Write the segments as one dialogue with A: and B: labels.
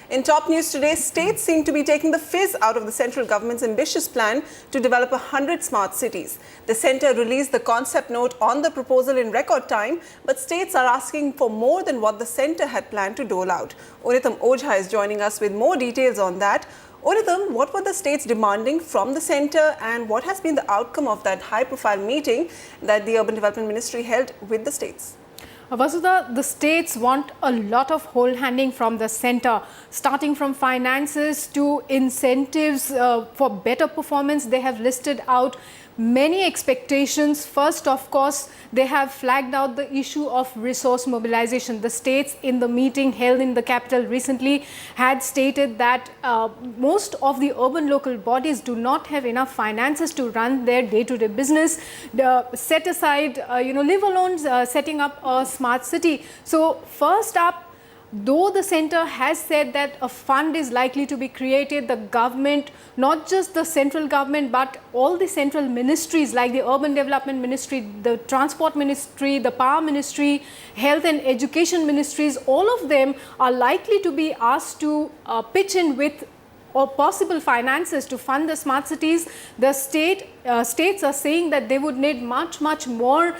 A: In top news today, states seem to be taking the fizz out of the central government's ambitious plan to develop 100 smart cities. The centre released the concept note on the proposal in record time, but states are asking for more than what the centre had planned to dole out. Unitam Ojha is joining us with more details on that. Unitam, what were the states demanding from the centre and what has been the outcome of that high-profile meeting that the Urban Development Ministry held with the states?
B: Vasudha, the states want a lot of whole-handing from the centre, starting from finances to incentives for better performance. They have listed out many expectations. First, of course, they have flagged out the issue of resource mobilization. The states in the meeting held in the capital recently had stated that most of the urban local bodies do not have enough finances to run their day-to-day business, set aside, leave alone setting up a smart city. So first up, though the centre has said that a fund is likely to be created, the government, not just the central government, but all the central ministries like the Urban Development Ministry, the Transport Ministry, the Power Ministry, Health and Education Ministries, all of them are likely to be asked to pitch in with or possible finances to fund the smart cities. The states are saying that they would need much more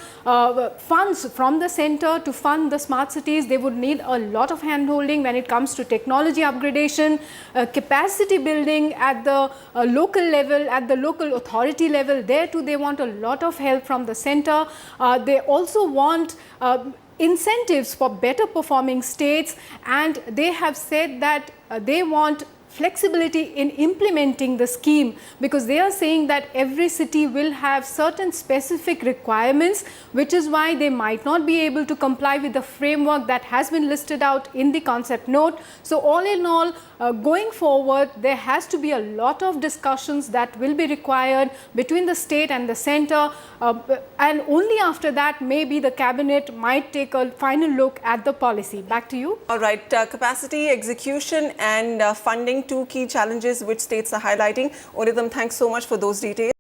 B: funds from the centre to fund the smart cities. They would need a lot of hand-holding when it comes to technology upgradation, capacity building at the local level, at the local authority level. There too they want a lot of help from the centre. They also want incentives for better performing states, and they have said that they want flexibility in implementing the scheme, because they are saying that every city will have certain specific requirements, which is why they might not be able to comply with the framework that has been listed out in the concept note. So all in all, going forward, there has to be a lot of discussions that will be required between the state and the centre, and only after that maybe the cabinet might take a final look at the policy. Back to you.
A: All right, capacity, execution and funding, two key challenges which states are highlighting. Unitam, thanks so much for those details.